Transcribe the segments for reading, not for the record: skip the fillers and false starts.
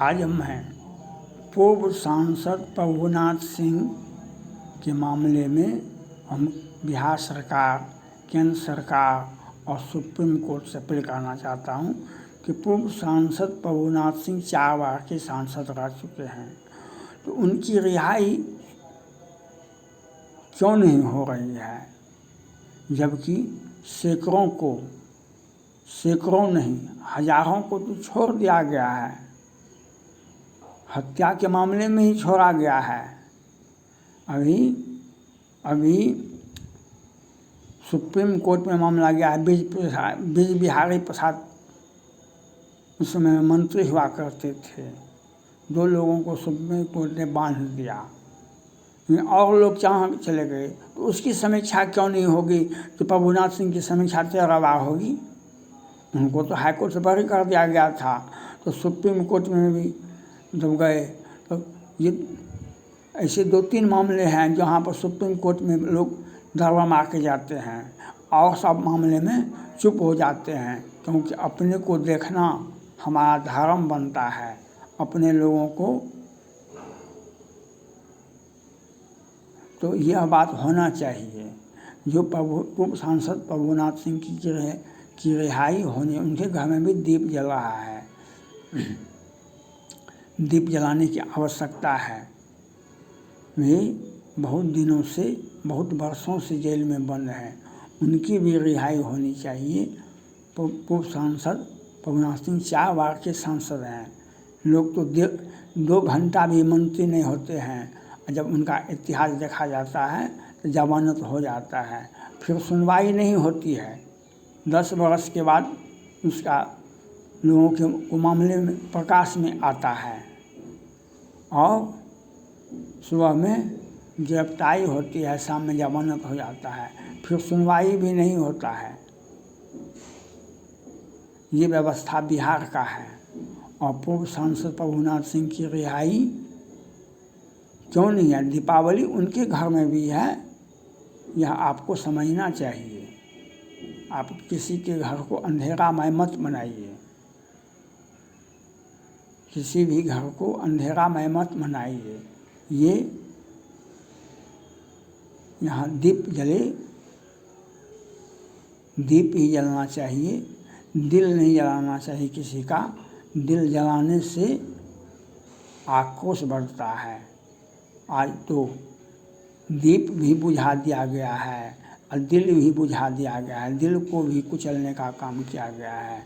आज मैं पूर्व सांसद प्रभुनाथ सिंह के मामले में हम बिहार सरकार, केंद्र सरकार और सुप्रीम कोर्ट से अपील करना चाहता हूं कि पूर्व सांसद प्रभुनाथ सिंह 4 बार के सांसद रह चुके हैं, तो उनकी रिहाई क्यों नहीं हो रही है, जबकि सैकड़ों नहीं हजारों को तो छोड़ दिया गया है। हत्या के मामले में ही छोड़ा गया है। अभी सुप्रीम कोर्ट में मामला गया है। बीज बिहारी प्रसाद उस समय मंत्री हुआ करते थे। 2 लोगों को सुप्रीम कोर्ट ने बांध दिया और लोग जहाँ चले गए, तो उसकी समीक्षा क्यों नहीं होगी? तो प्रभुनाथ सिंह की समीक्षा 13 बार होगी। उनको तो हाई कोर्ट से बरी कर दिया गया था, तो सुप्रीम कोर्ट में भी जब गए तो ये ऐसे 2-3 मामले हैं जहाँ पर सुप्रीम कोर्ट में लोग दरवा मार के जाते हैं और सब मामले में चुप हो जाते हैं, क्योंकि अपने को देखना हमारा धर्म बनता है। अपने लोगों को तो यह बात होना चाहिए। जो पूर्व सांसद प्रभुनाथ सिंह की रिहाई होनी, उनके घर में भी दीप जल रहा है। दीप जलाने की आवश्यकता है। वे बहुत दिनों से, बहुत वर्षों से जेल में बंद हैं, उनकी भी रिहाई होनी चाहिए। पूर्व सांसद प्रभुनाथ सिंह 4 बार के सांसद हैं। लोग तो 2 घंटा भी मंत्री नहीं होते हैं, जब उनका इतिहास देखा जाता है तो जमानत हो जाता है, फिर सुनवाई नहीं होती है। 10 वर्ष के बाद उसका लोगों के मामले में प्रकाश में आता है और सुबह में गिरफ्तारी होती है, शाम में जमानत हो जाता है, फिर सुनवाई भी नहीं होता है। ये व्यवस्था बिहार का है। और पूर्व सांसद प्रभुनाथ सिंह की रिहाई क्यों नहीं है? दीपावली उनके घर में भी है, यह आपको समझना चाहिए। आप किसी के घर को अंधेरामय मत बनाइए, किसी भी घर को अंधेरामय मत बनाइए। ये यहाँ दीप जले, दीप ही जलना चाहिए, दिल नहीं जलाना चाहिए किसी का। दिल जलाने से आक्रोश बढ़ता है। आज तो दीप भी बुझा दिया गया है और दिल भी बुझा दिया गया है, दिल को भी कुचलने का काम किया गया है।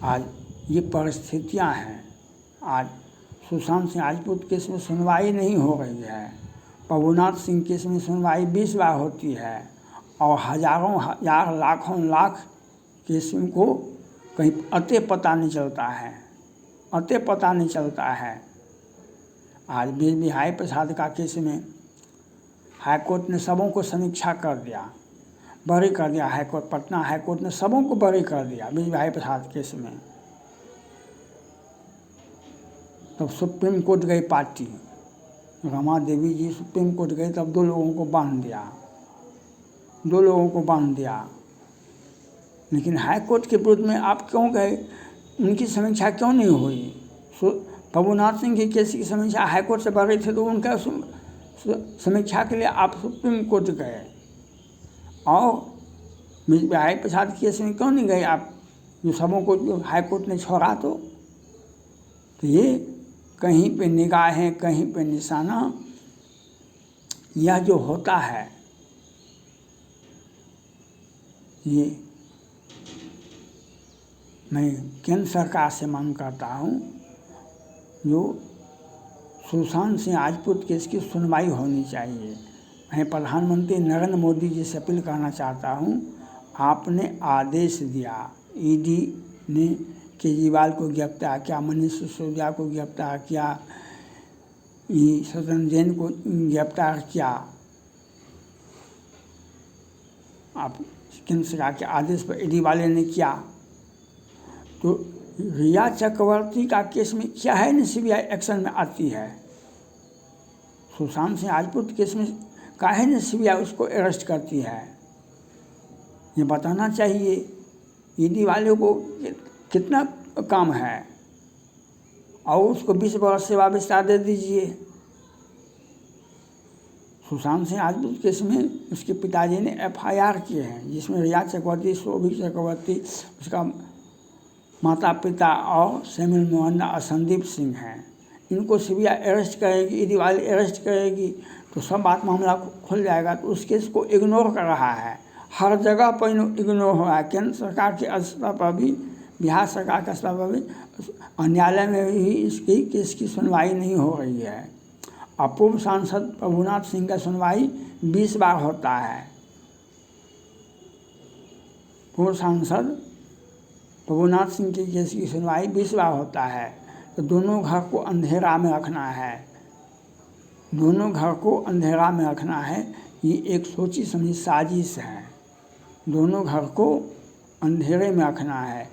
आज ये परिस्थितियां हैं। आज सुशांत सिंह राजपूत केस में सुनवाई नहीं हो रही है, प्रभुनाथ सिंह केस में सुनवाई 20 बार होती है और हजारों हजार लाखों लाख केस को कहीं अते पता नहीं चलता है, अते पता नहीं चलता है। आज बीज बिहारी प्रसाद का केस में हाईकोर्ट ने सबों को समीक्षा कर दिया, बरी कर दिया। हाईकोर्ट, पटना हाईकोर्ट ने सबों को बरी कर दिया बीज बिहारी प्रसाद केस में। तब सुप्रीम कोर्ट गई पार्टी, रमा देवी जी सुप्रीम कोर्ट गई, तब 2 लोगों को बांध दिया, 2 लोगों को बांध दिया। लेकिन हाई कोर्ट के विरुद्ध में आप क्यों गए? उनकी समीक्षा क्यों नहीं हुई? प्रभुनाथ सिंह के केस की समीक्षा हाई कोर्ट से बरी थे, तो उनका समीक्षा के लिए आप सुप्रीम कोर्ट गए। और बीज बिहारी प्रसाद केस में क्यों नहीं गए आप, जो सबों को जो हाई कोर्ट ने छोड़ा? तो ये कहीं पे निगाहें, कहीं पे निशाना, यह जो होता है, ये मैं केंद्र सरकार से मांग करता हूँ, जो सुशांत सिंह राजपूत केस की सुनवाई होनी चाहिए। मैं प्रधानमंत्री नरेंद्र मोदी जी से अपील करना चाहता हूँ, आपने आदेश दिया, ईडी ने केजरीवाल को गिरफ्तार किया, मनीष सिसोदिया को गिरफ्तार किया, सदन जैन को गिरफ्तार किया। आप केंद्र सरकार के आदेश पर ईडी वाले ने किया, तो रिया चक्रवर्ती का केस में क्या है न सीबीआई एक्शन में आती है? सुशांत सिंह राजपूत केस में काहे न सीबीआई उसको अरेस्ट करती है? ये बताना चाहिए। ईडी वाले को कितना काम है और उसको 20 वर्ष सेवा विस्तार दे दीजिए। सुशांत सिंह राजपूत केस में उसके पिताजी ने FIR किए हैं, जिसमें रिया चक्रवर्ती, शोभित चक्रवर्ती, उसका माता पिता और सैमुअल मोहन और संदीप सिंह हैं। इनको CBI अरेस्ट करेगी, ईडी वाली अरेस्ट करेगी तो सब बात मामला खुल जाएगा। तो उस केस को इग्नोर कर रहा है, हर जगह पर इग्नोर हो रहा है। केंद्र सरकार के स्तर पर भी, बिहार सरकार के स्तर पर भी, न्यायालय में भी इसकी केस की सुनवाई नहीं हो रही है। अब पूर्व सांसद प्रभुनाथ सिंह का सुनवाई 20 बार होता है। पूर्व सांसद प्रभुनाथ सिंह के केस की सुनवाई 20 बार होता है। तो दोनों घर को अंधेरा में रखना है, दोनों घर को अंधेरा में रखना है। ये एक सोची समझी साजिश है, दोनों घर को अंधेरे में रखना है।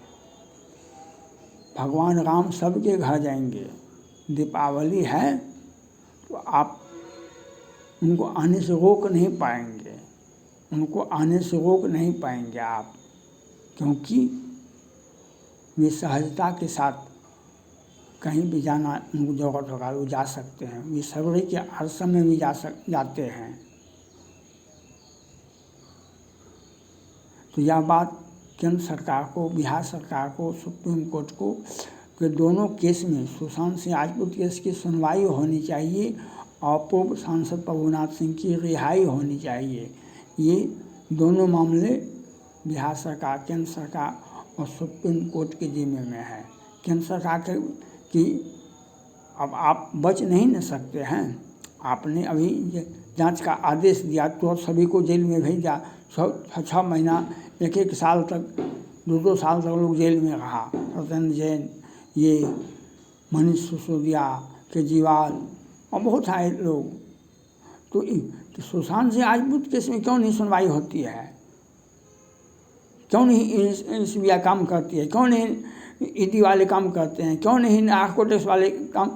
भगवान राम सबके घर जाएंगे, दीपावली है तो आप उनको आने से रोक नहीं पाएंगे, उनको आने से रोक नहीं पाएंगे आप, क्योंकि वे सहजता के साथ कहीं भी जाना उनको जरूरत होगा वो जा सकते हैं। वे सबरी के आश्रम में भी जाते हैं। तो यह बात केंद्र सरकार को, बिहार सरकार को, सुप्रीम कोर्ट को कि दोनों केस में सुशांत सिंह राजपूत केस की सुनवाई होनी चाहिए और पूर्व सांसद प्रभुनाथ सिंह की रिहाई होनी चाहिए। ये दोनों मामले बिहार सरकार, केंद्र सरकार और सुप्रीम कोर्ट के जिम्मे में है। केंद्र सरकार की अब आप बच नहीं न सकते हैं। आपने अभी जांच का आदेश दिया तो सभी को जेल में भेजा। 6 महीना, 1 साल तक, 2 साल तक लोग जेल में रहा। सत्येंद्र जैन, ये मनीष सिसोदिया, केजरीवाल और बहुत सारे लोग। तो सुशांत सिंह राजपूत केस में क्यों नहीं सुनवाई होती है? क्यों नहीं CBI काम करती है? क्यों नहीं ईडी वाले काम करते हैं? क्यों नहीं नारकोटिक्स वाले काम,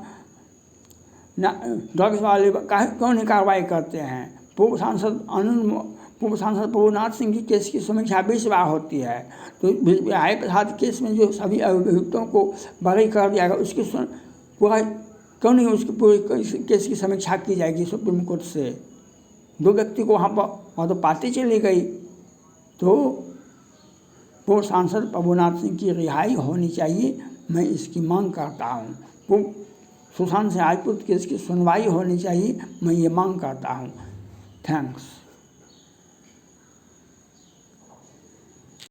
ड्रग्स वाले क्यों नहीं कार्रवाई करते हैं? पूर्व सांसद प्रभुनाथ सिंह की केस की समीक्षा 20 बार होती है। तो बिहारी प्रसाद केस में जो सभी अभियुक्तों को बरी कर दिया गया, उसकी पूरा क्यों नहीं उसकी पूरी केस की समीक्षा की जाएगी सुप्रीम कोर्ट से? 2 व्यक्ति को वहाँ तो पार्टी चली गई। तो पूर्व सांसद प्रभुनाथ सिंह की रिहाई होनी चाहिए, मैं इसकी मांग करता हूँ। सुशांत सिंह राजपूत केस की सुनवाई होनी चाहिए, मैं ये मांग करता हूँ। थैंक्स।